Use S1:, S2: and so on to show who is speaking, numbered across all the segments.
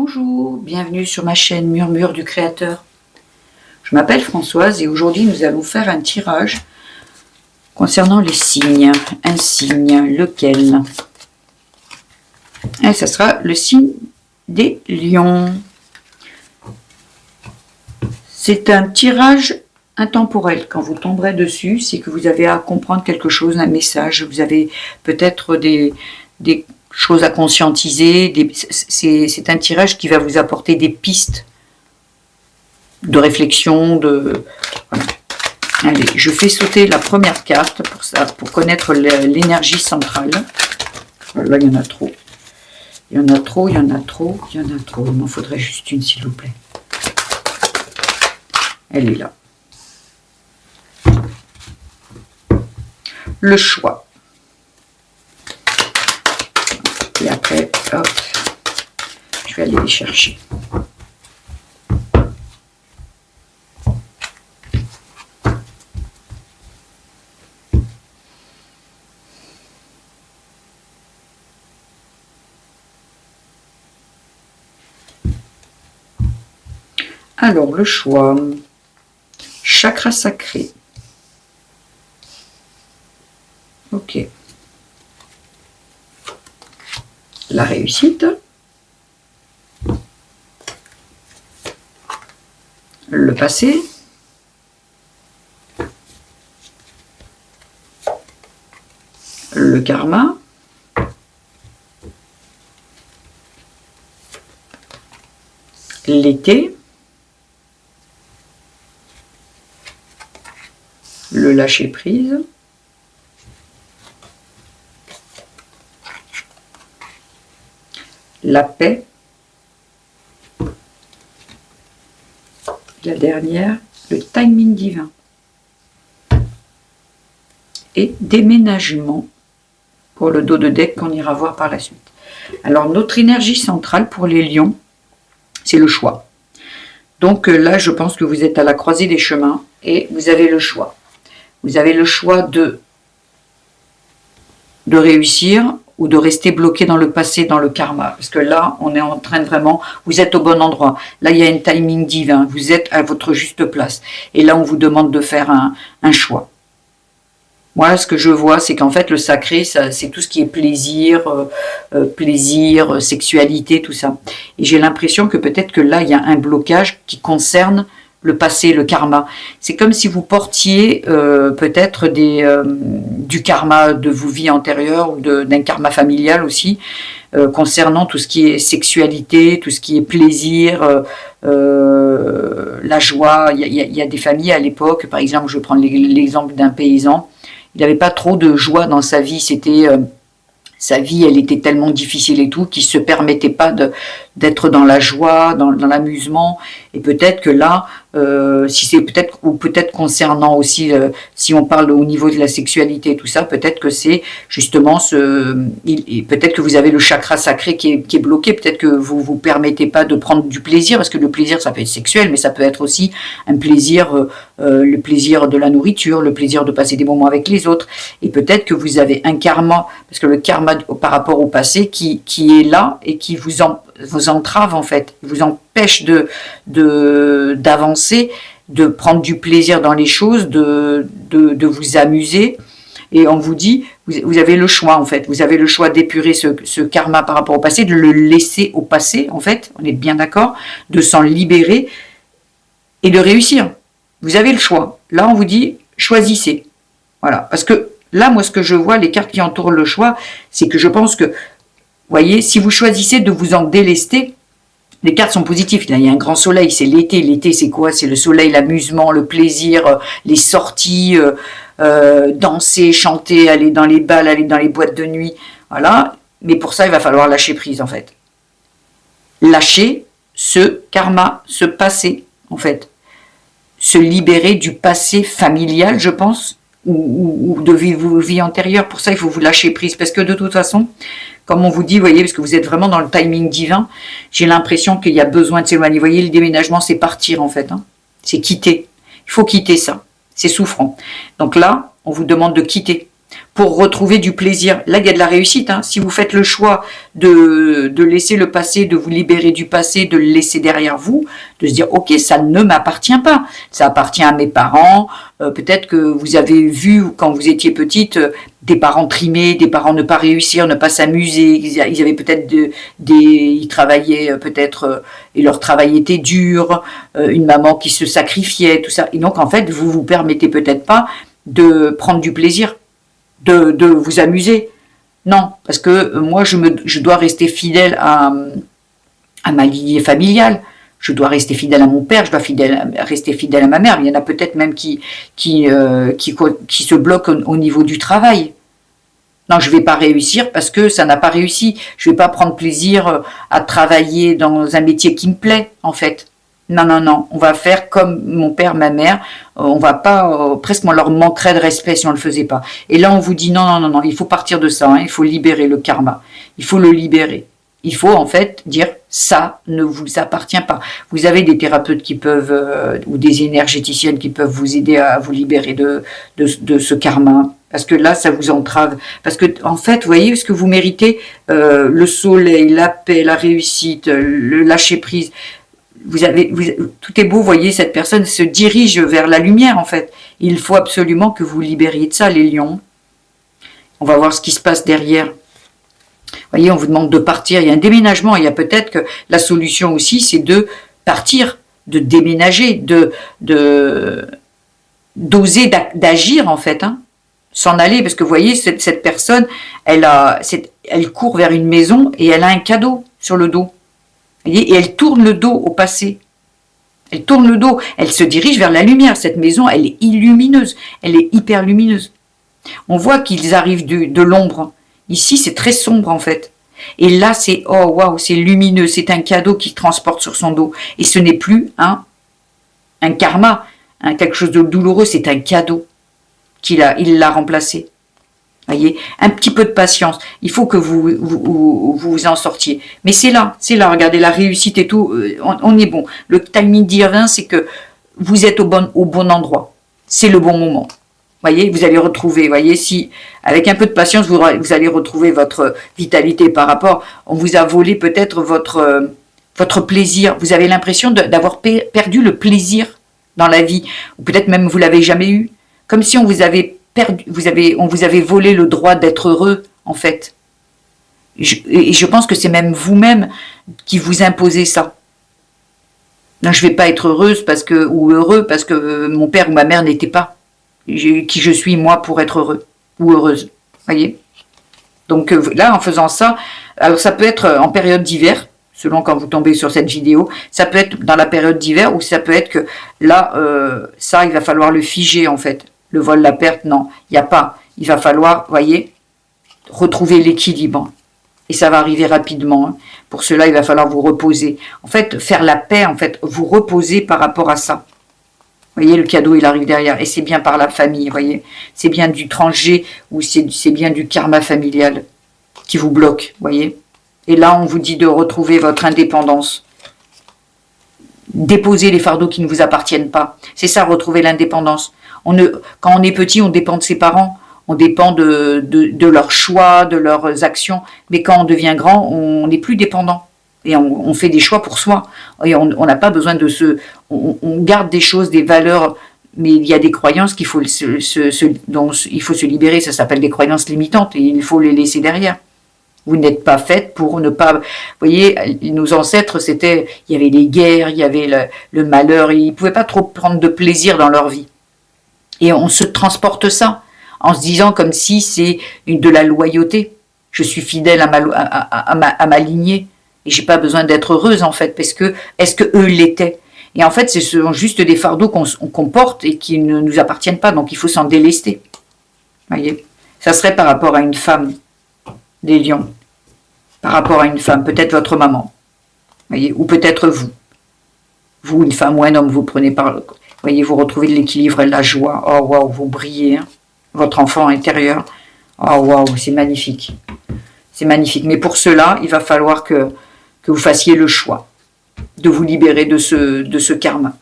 S1: Bonjour, bienvenue sur ma chaîne Murmure du Créateur. Je m'appelle Françoise et aujourd'hui nous allons faire un tirage concernant les signes. Un signe, lequel? Et ça sera le signe des lions. C'est un tirage intemporel. Quand vous tomberez dessus, c'est que vous avez à comprendre quelque chose, un message. Vous avez peut-être des choses à conscientiser. C'est un tirage qui va vous apporter des pistes de réflexion. Voilà. Allez, je fais sauter la première carte pour ça, pour connaître l'énergie centrale. Là, il y en a trop. Il y en a trop, il y en a trop, il y en a trop. Il m'en faudrait juste une, s'il vous plaît. Elle est là. Le choix. Et après, hop, je vais aller les chercher. Alors, le choix. Chakra sacré. Ok. La réussite. Le passé. Le karma. L'été. Le lâcher prise. La paix. La dernière, le timing divin. Et déménagement pour le dos de deck qu'on ira voir par la suite. Alors notre énergie centrale pour les lions, c'est le choix. Donc là, je pense que vous êtes à la croisée des chemins et vous avez le choix. Vous avez le choix de réussir ou de rester bloqué dans le passé, dans le karma. Parce que là, on est en train de vraiment... Vous êtes au bon endroit. Là, il y a un timing divin. Vous êtes à votre juste place. Et là, on vous demande de faire un choix. Moi, ce que je vois, c'est qu'en fait, le sacré, c'est tout ce qui est plaisir, sexualité, tout ça. Et j'ai l'impression que peut-être que là, il y a un blocage qui concerne le passé, le karma. C'est comme si vous portiez peut-être du karma de vos vies antérieures ou d'un karma familial aussi, concernant tout ce qui est sexualité, tout ce qui est plaisir, la joie. Il y a des familles à l'époque, par exemple, je vais prendre l'exemple d'un paysan, il n'avait pas trop de joie dans sa vie, c'était... sa vie, elle était tellement difficile et tout, qu'il ne se permettait pas d'être dans la joie, dans l'amusement. Et peut-être que là, si c'est peut-être concernant aussi, si on parle au niveau de la sexualité et tout ça, peut-être que c'est justement peut-être que vous avez le chakra sacré qui est bloqué, peut-être que vous vous permettez pas de prendre du plaisir, parce que le plaisir, ça peut être sexuel, mais ça peut être aussi un plaisir, le plaisir de la nourriture, le plaisir de passer des moments avec les autres. Et peut-être que vous avez un karma, parce que le karma par rapport au passé qui est là et qui vous entrave en fait, vous empêche d'avancer, de prendre du plaisir dans les choses, de vous amuser. Et on vous dit, vous avez le choix en fait, vous avez le choix d'épurer ce karma par rapport au passé, de le laisser au passé en fait, on est bien d'accord, de s'en libérer et de réussir. Vous avez le choix. Là, on vous dit, choisissez. Voilà, parce que là, moi, ce que je vois, les cartes qui entourent le choix, c'est que je pense que, vous voyez, si vous choisissez de vous en délester, les cartes sont positives. Là, il y a un grand soleil, c'est l'été. L'été, c'est quoi? C'est le soleil, l'amusement, le plaisir, les sorties, danser, chanter, aller dans les bals, aller dans les boîtes de nuit. Voilà. Mais pour ça, il va falloir lâcher prise, en fait. Lâcher ce karma, ce passé, en fait. Se libérer du passé familial, je pense, ou de vos vies antérieures. Pour ça, il faut vous lâcher prise. Parce que de toute façon, comme on vous dit, vous voyez, parce que vous êtes vraiment dans le timing divin, j'ai l'impression qu'il y a besoin de s'éloigner. Vous voyez, le déménagement, c'est partir en fait. Hein. C'est quitter. Il faut quitter ça. C'est souffrant. Donc là, on vous demande de quitter pour retrouver du plaisir. Là, il y a de la réussite. Hein. Si vous faites le choix de laisser le passé, de vous libérer du passé, de le laisser derrière vous, de se dire, ok, ça ne m'appartient pas. Ça appartient à mes parents. Peut-être que vous avez vu, quand vous étiez petite, des parents trimés, des parents ne pas réussir, ne pas s'amuser. Ils avaient peut-être ils travaillaient peut-être, et leur travail était dur. Une maman qui se sacrifiait, tout ça. Et donc, en fait, vous vous permettez peut-être pas de prendre du plaisir, de vous amuser. Non, parce que moi, je dois rester fidèle à ma lignée familiale. Je dois rester fidèle à mon père, je dois rester fidèle à ma mère. Il y en a peut-être même qui se bloquent au niveau du travail. Non, je ne vais pas réussir parce que ça n'a pas réussi. Je ne vais pas prendre plaisir à travailler dans un métier qui me plaît, en fait. Non, non, non. On va faire comme mon père, ma mère. On va pas, presque on leur manquerait de respect si on le faisait pas. Et là, on vous dit non, non, non, non. Il faut partir de ça. Hein, il faut libérer le karma. Il faut le libérer. Il faut en fait dire ça ne vous appartient pas. Vous avez des thérapeutes qui peuvent ou des énergéticiennes qui peuvent vous aider à vous libérer de ce karma. Parce que là, ça vous entrave. Parce que, en fait, vous voyez ce que vous méritez, le soleil, la paix, la réussite, le lâcher-prise. Tout est beau, vous voyez, cette personne se dirige vers la lumière, en fait. Il faut absolument que vous libériez de ça, les lions. On va voir ce qui se passe derrière. Vous voyez, on vous demande de partir. Il y a un déménagement. Il y a peut-être que la solution aussi, c'est de partir, de déménager, d'oser d'agir, en fait, hein. S'en aller, parce que vous voyez, cette personne, elle court vers une maison et elle a un cadeau sur le dos. Vous voyez, et elle tourne le dos au passé. Elle tourne le dos, elle se dirige vers la lumière. Cette maison, elle est illumineuse, elle est hyper lumineuse. On voit qu'ils arrivent de l'ombre. Ici, c'est très sombre en fait. Et là, c'est, oh waouh, c'est lumineux, c'est un cadeau qu'il transporte sur son dos. Et ce n'est plus un karma, quelque chose de douloureux, c'est un cadeau. Il l'a remplacé. Voyez, un petit peu de patience. Il faut que vous en sortiez. Mais c'est là, regardez, la réussite et tout, on est bon. Le timing divin, c'est que vous êtes au bon endroit. C'est le bon moment. Voyez, vous allez retrouver, voyez, si, avec un peu de patience, vous allez retrouver votre vitalité par rapport, on vous a volé peut-être votre plaisir. Vous avez l'impression d'avoir perdu le plaisir dans la vie. Ou peut-être même vous l'avez jamais eu. Comme si on vous avait on vous avait volé le droit d'être heureux, en fait. Et je pense que c'est même vous-même qui vous imposez ça. Non, je ne vais pas être heureuse ou heureux parce que mon père ou ma mère n'était pas. Qui je suis, moi, pour être heureux ou heureuse. Voyez. Donc là, en faisant ça, alors ça peut être en période d'hiver, selon quand vous tombez sur cette vidéo, ça peut être dans la période d'hiver ou ça peut être que là, ça, il va falloir le figer, en fait. Le vol, la perte, non, il n'y a pas. Il va falloir, voyez, retrouver l'équilibre. Et ça va arriver rapidement. Hein. Pour cela, il va falloir vous reposer. En fait, faire la paix, en fait, vous reposer par rapport à ça. Vous voyez, le cadeau, il arrive derrière. Et c'est bien par la famille, vous voyez. C'est bien du tranché ou c'est bien du karma familial qui vous bloque, vous voyez. Et là, on vous dit de retrouver votre indépendance. Déposer les fardeaux qui ne vous appartiennent pas. C'est ça, retrouver l'indépendance. Quand on est petit, on dépend de ses parents, on dépend de leurs choix, de leurs actions. Mais quand on devient grand, on n'est plus dépendant. Et on fait des choix pour soi. Et on n'a pas besoin de on garde des choses, des valeurs, mais il y a des croyances dont il faut se libérer. Ça s'appelle des croyances limitantes et il faut les laisser derrière. Vous n'êtes pas faite pour ne pas... Vous voyez, nos ancêtres, il y avait les guerres, il y avait le malheur, ils ne pouvaient pas trop prendre de plaisir dans leur vie. Et on se transporte ça, en se disant comme si c'est de la loyauté. Je suis fidèle à ma lignée, et j'ai pas besoin d'être heureuse, en fait, parce que, est-ce que eux l'étaient? Et en fait, ce sont juste des fardeaux qu'on porte et qui ne nous appartiennent pas, donc il faut s'en délester. Voyez, ça serait par rapport à une femme, des lions, par rapport à une femme, peut-être votre maman, voyez, ou peut-être vous, une femme ou un homme, vous prenez voyez, vous retrouvez de l'équilibre et de la joie, oh waouh, vous brillez, hein. Votre enfant intérieur, oh waouh, c'est magnifique, mais pour cela, il va falloir que vous fassiez le choix de vous libérer de ce karma,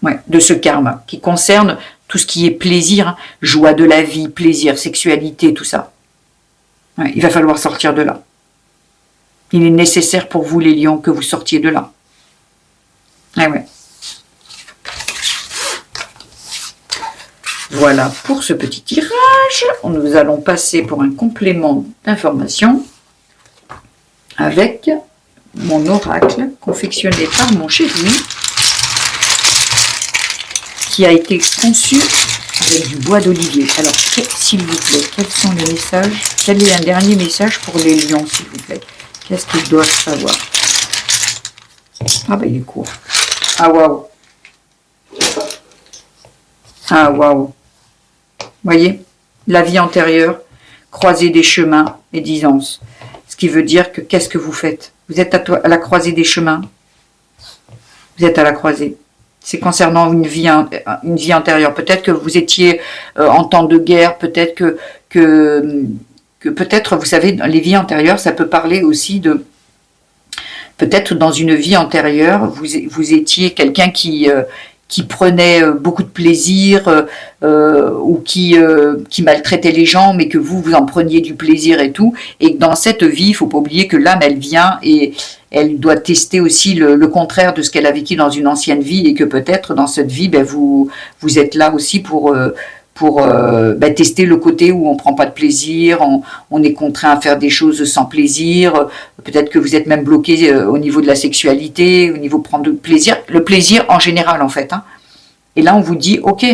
S1: ouais, de ce karma, qui concerne tout ce qui est plaisir, hein, joie de la vie, plaisir, sexualité, tout ça. Ouais, il va falloir sortir de là. Il est nécessaire pour vous, les lions, que vous sortiez de là. Ah ouais. Voilà pour ce petit tirage. Nous allons passer pour un complément d'information avec mon oracle confectionné par mon chéri, qui a été conçu avec du bois d'olivier. Alors, s'il vous plaît, quels sont les messages? Quel est un dernier message pour les lions, s'il vous plaît? Qu'est-ce qu'ils doivent savoir? Ah ben, il est court. Ah, waouh. Ah, waouh. Voyez, la vie antérieure, croisée des chemins et disance. Ce qui veut dire que, qu'est-ce que vous faites? Vous êtes à la croisée des chemins. Vous êtes à la croisée. C'est concernant une vie antérieure. Peut-être que vous étiez en temps de guerre, peut-être que peut-être, vous savez, dans les vies antérieures, ça peut parler aussi de... Peut-être dans une vie antérieure, vous étiez quelqu'un qui prenait beaucoup de plaisir ou qui maltraitait les gens, mais que vous en preniez du plaisir et tout. Et dans cette vie, il ne faut pas oublier que l'âme, elle vient et elle doit tester aussi le contraire de ce qu'elle a vécu dans une ancienne vie, et que peut-être dans cette vie, ben, vous êtes là aussi pour tester le côté où on ne prend pas de plaisir, on est contraint à faire des choses sans plaisir, peut-être que vous êtes même bloqué au niveau de la sexualité, au niveau de prendre du plaisir, le plaisir en général en fait. Hein. Et là on vous dit, ok,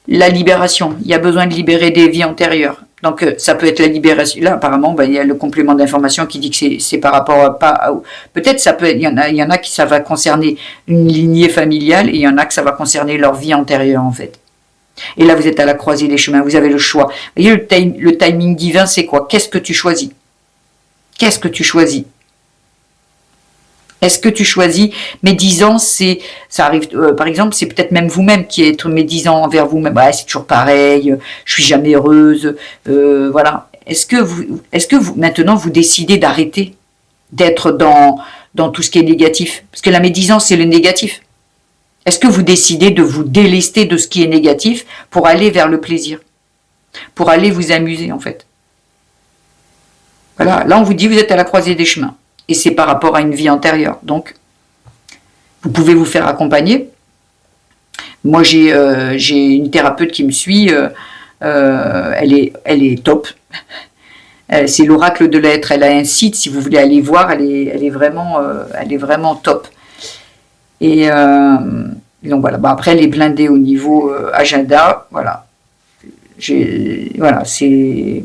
S1: la libération, il y a besoin de libérer des vies antérieures. Donc ça peut être la libération. Là apparemment, il y a le complément d'information qui dit que c'est par rapport à peut-être ça peut être, il y en a qui ça va concerner une lignée familiale, et il y en a que ça va concerner leur vie antérieure en fait. Et là, vous êtes à la croisée des chemins, vous avez le choix. Vous voyez, le timing divin, c'est quoi? Qu'est-ce que tu choisis? Qu'est-ce que tu choisis? Est-ce que tu choisis médisance? Ça arrive, par exemple, c'est peut-être même vous-même qui êtes médisant envers vous-même. Ouais, c'est toujours pareil, je suis jamais heureuse, voilà. Est-ce que vous, maintenant, vous décidez d'arrêter d'être dans tout ce qui est négatif? Parce que la médisance, c'est le négatif. Est-ce que vous décidez de vous délester de ce qui est négatif pour aller vers le plaisir? Pour aller vous amuser, en fait. Voilà, là on vous dit vous êtes à la croisée des chemins. Et c'est par rapport à une vie antérieure. Donc, vous pouvez vous faire accompagner. Moi, j'ai une thérapeute qui me suit. Elle est top. C'est l'oracle de l'être. Elle a un site, si vous voulez aller voir, elle est vraiment top. Et donc voilà, après elle est blindée au niveau agenda, voilà. Voilà, c'est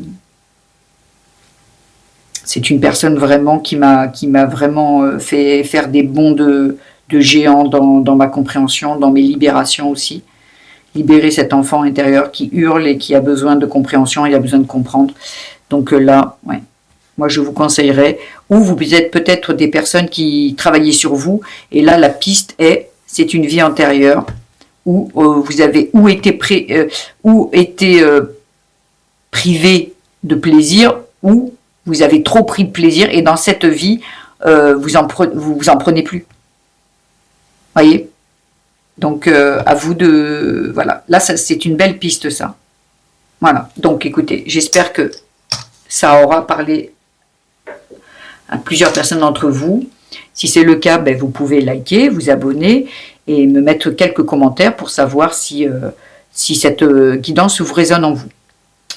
S1: une personne vraiment qui m'a vraiment fait faire des bonds de géant dans ma compréhension, dans mes libérations aussi. Libérer cet enfant intérieur qui hurle et qui a besoin de compréhension, il a besoin de comprendre. Donc là, ouais. Moi, je vous conseillerais, ou vous êtes peut-être des personnes qui travaillent sur vous, et là, la piste c'est une vie antérieure, où vous avez été privé de plaisir, ou vous avez trop pris de plaisir, et dans cette vie, vous en prenez plus. Voyez? Donc, à vous de... Voilà, là, c'est une belle piste, ça. Voilà, donc écoutez, j'espère que ça aura parlé à plusieurs personnes d'entre vous. Si c'est le cas, vous pouvez liker, vous abonner et me mettre quelques commentaires pour savoir si cette guidance vous résonne en vous.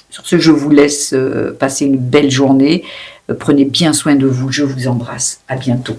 S1: Sur ce, je vous laisse passer une belle journée. Prenez bien soin de vous. Je vous embrasse. À bientôt.